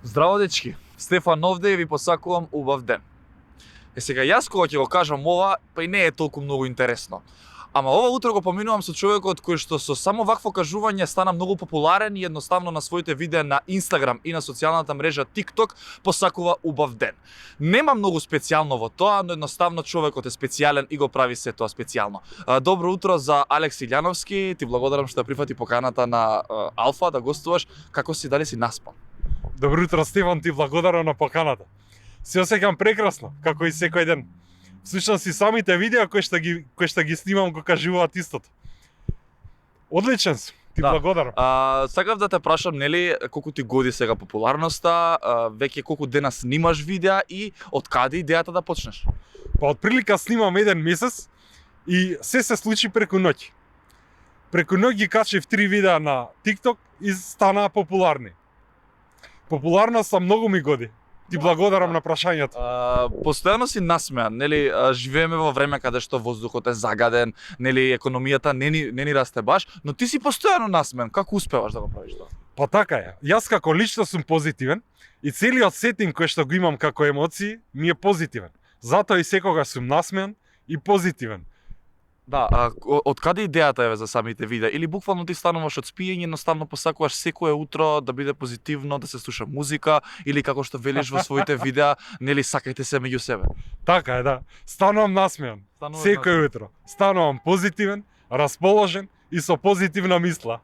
Здраво, дечки! Стефан овде и ви посакувам убав ден. Сега, јас кога ќе го кажам ова, па и не е толку многу интересно. Ама ова утро го поминувам со човекот кој што со само вакво кажување стана многу популарен и едноставно на своите видеа на Инстаграм и на социјалната мрежа TikTok посакува убав ден. Нема многу специјално во тоа, но едноставно човекот е специјален и го прави се тоа специјално. Добро утро за Алекс Илјановски, ти благодарам што прифати поканата на Алфа да гостуваш. Како си, дали си наспан? Добро утро, Стефан, ти благодарам на поканата. Се осеќам прекрасно, како и секој ден. Всушност и самите видеа кои што ги снимам го кажуваат истото. Одличен си, ти благодарам. Сакав да те прашам, нели, колку ти годи сега популарноста, веќе колку дена снимаш видеа и од каде идејата да почнеш? Па од прилика снимам еден месец и се случи преку ноќ. Преку ноќ ги качив 3 видеа на TikTok и станаа популарни. Популарноста многу ми годи. Ти благодарам на прашањето. Постојано си насмеан, нели, живееме во време каде што воздухот е загаден, нели, економијата не ни расте баш, но ти си постојано насмеан. Како успеваш да го правиш тоа? Па така е. Јас како лично сум позитивен и целиот сетинг кој што го имам како емоции ми е позитивен. Затоа и секогаш сум насмеан и позитивен. Да, од каде идејата е за самите видеа? Или буквално ти стануваш од спиење, едноставно посакуваш секое утро да биде позитивно, да се слуша музика, или како што велиш во своите видеа, нели, сакајте се меѓу себе? Така е, да. Станувам насмеан. Секој утро. Станувам позитивен, расположен и со позитивна мисла.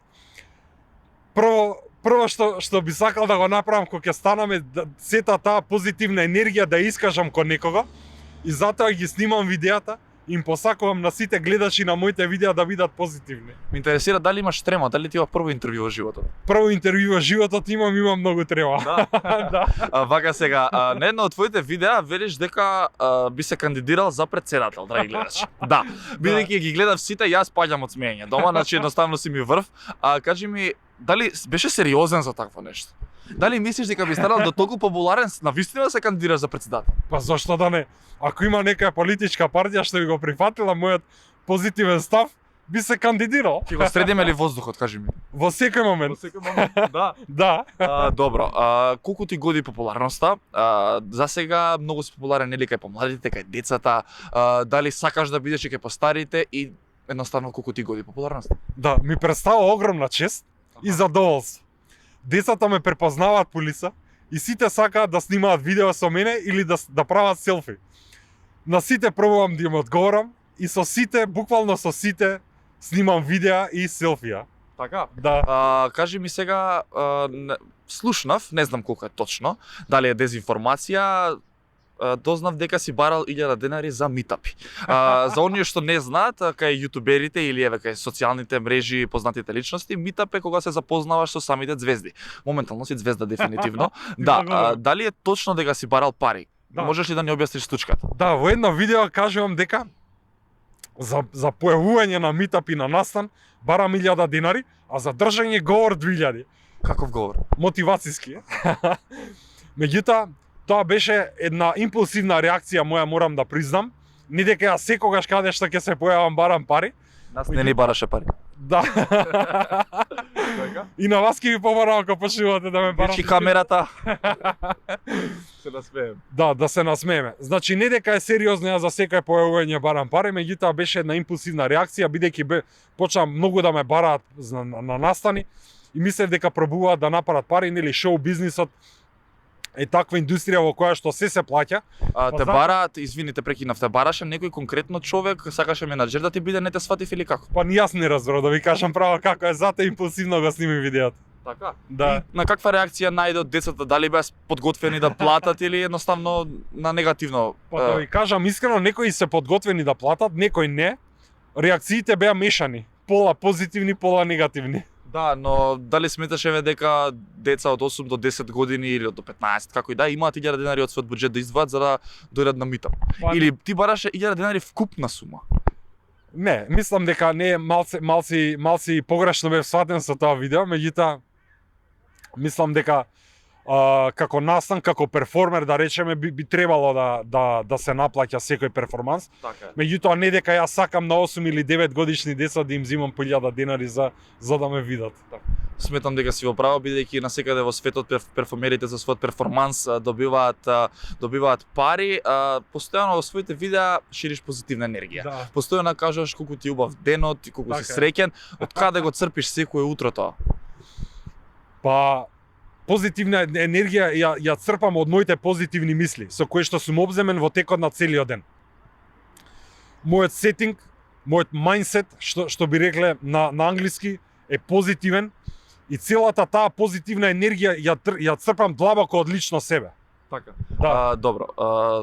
Прво што би сакал да го направам кога ќе станаме, сета таа позитивна енергија да искажам кон некого, и затоа ги снимам видеата. Им посакувам на сите гледачи на моите видеа да бидат позитивни. Ме интересира дали имаш трема, дали ти е прво интервју во животот? Прво интервју во животот имам многу трема. Да. Да. Вака сега, на едно од твоите видеа велиш дека би се кандидирал за претседател, драги гледачи. Да, бидејќи ги гледав сите, јас паѓам од смеење. Дома, значи едноставно си ми врв. Кажи ми, дали беше сериозен за такво нешто? Дали мислиш дека би станал до толку популарен навистина да се кандидираш за претседател? Па зошто да не? Ако има нека политичка партија што би го прифатила мојот позитивен став, би се кандидирал. Ќе го средиме ли воздухот, кажи ми? Во секој момент. Во секој момент, да. Да. Добро, колку ти годи популарноста? За сега многу си популарен, нели, кај помладите, кај децата, дали сакаш да бидеш и кај постарите и едноставно колку ти годи популарноста? Да, ми представува огромна чест и задоволство. Децата ме препознаваат по лица и сите сакаат да снимаат видео со мене или да прават селфи. На сите пробувам да им одговорам и со сите, буквално со сите, снимам видеа и селфија. Така? Да. Кажи ми сега, слушнав, не знам колку е точно, дали е дезинформација, дознав дека си барал 1000 денари за митапи. За оние што не знаат, кај јутуберите или еве кај социјалните мрежи познатите личности, митап е кога се запознаваш со самите звезди. Моментално си звезда дефинитивно. Да, дали е точно дека си барал пари? Да. Можеш ли да ни објасниш случката? Да, во едно видео кажувам дека за појавување на митап и на настан барам 1000 денари, а за држање говор 2000. Каков говор? Мотивацијски. Меѓутоа, тоа беше една импулсивна реакција моја, морам да признам. Не дека ја секогаш каде што ќе се појавам барам пари. Нас не ни бараше пари. Да. И на вас ќе ви побарам ако почнувате да ме барате. Вичи камерата. Се насмееме. Да се насмееме. Значи не дека е сериозно ја за секој појавување барам пари, меѓутоа беше една импулсивна реакција бидејќи почна многу да ме бараат на настани и мислев дека пробуваат да направат пари, нели, шоу бизнисот е таква индустрија во која што се плаќа. Те бараат, извините, прекинав, те бараше некој конкретно човек, сакаше менаџер да ти биде, не те сватив или како? Па ни јас не разбрав, да ви кажам право како е, затоа импулсивно го снимам видеото. Така? Да. И на каква реакција најде од децата, дали беа подготвени да платат или едноставно на негативно? Па да ви кажам искрено, некои се подготвени да платат, некои не. Реакциите беа мешани, пола позитивни, пола негативни. Да, но дали сметаш еве дека деца од 8 до 10 години или до 15, како и да, имаат 1000 денари од својот буџет да издвоат за да дојдат на митап? Или ти бараше 1000 денари вкупна сума? Не, мислам дека не малци погрешно бев сватен со тоа видео, меѓутоа мислам дека како настан, како перформер, да речеме, би требало да се наплаќа секој перформанс. Така е. Меѓутоа, не дека јас сакам на 8 или 9 годишни деца да им земам по 1000 денари за да ме видат. Сметам дека си во право, бидејќи насекаде во светот перформерите за својот перформанс добиваат пари, постојано во своите видеа шириш позитивна енергија. Да. Постојано кажуваш колку ти е убав денот и колку си Така е. среќен, од каде го црпиш секое утро тоа? Па позитивна енергија ја црпам од моите позитивни мисли, со кои што сум обземен во текот на целиот ден. Мојот сетинг, мојот мајндсет, што би рекле на англиски, е позитивен и целата таа позитивна енергија ја црпам длабоко од лично себе. Така. Да. Добро,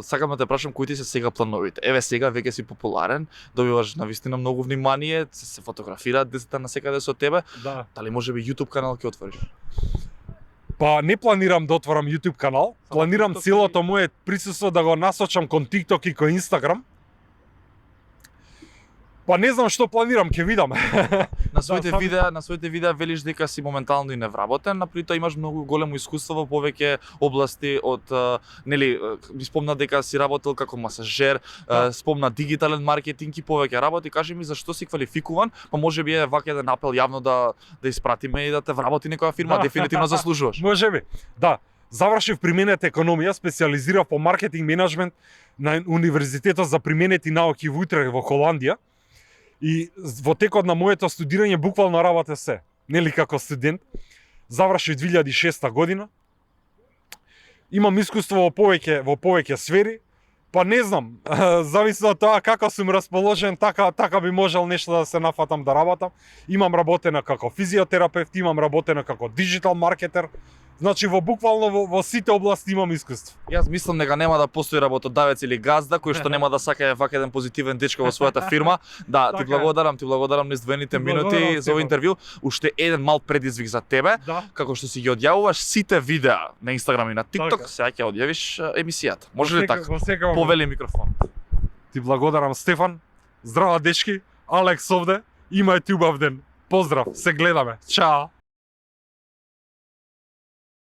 сакам да те прашам кои ти се сега плановите. Еве сега веќе си популарен, добиваш навистина многу внимание, се фотографираат децата насекаде со тебе. Да. Дали можеби YouTube канал ќе отвориш? Па не планирам да отворам YouTube канал, Само планирам TikTok целото моје присуство да го насочам кон TikTok и кон Instagram. Па не знам што планирам, ќе видам. На своите сам- видеа велиш дека си моментално и невработен, а притоа имаш многу големо искуство во повеќе области од нели ми спомна дека си работел како масажер, Да. спомна дигитален маркетинг и повеќе работи. Кажи ми зашто си квалификуван, па можеби е вака еден апел јавно да испратиме и да те вработи некоја фирма, Да. дефинитивно заслужуваш. Можеби. Да. Завршив применета економија, специализирав по маркетинг менеджмент на Универзитетот за применети науки во Утрех во Холандија. И во текот на моето студирање буквално работев се, нели како студент. Завршив 2006 година. Имам искуство во повеќе сфери, па не знам, зависи од тоа како сум расположен, така би можел нешто да се нафатам да работам. Имам работено како физиотерапевт, имам работено како диджитал маркетер. Значи буквално во сите области имам искуство. Јас мислам дека нема да постои работодавец или газда кој што нема да сака вака еден позитивен дечко во својата фирма. Да, Така ти е. благодарам на издвоените Ти минути благодарам, за овој Стефан. интервју. Уште еден мал предизвик за тебе. Да. Како што си ги одјавуваш сите видеа на Инстаграм и на TikTok, Така. сега ќе одјавиш емисијата. Може ли така? Во секој момент. Повели микрофон. Ти благодарам, Стефан. Здраво, дечки. Алекс овде. Имајте убав ден. Поздрав, се гледаме. Чао.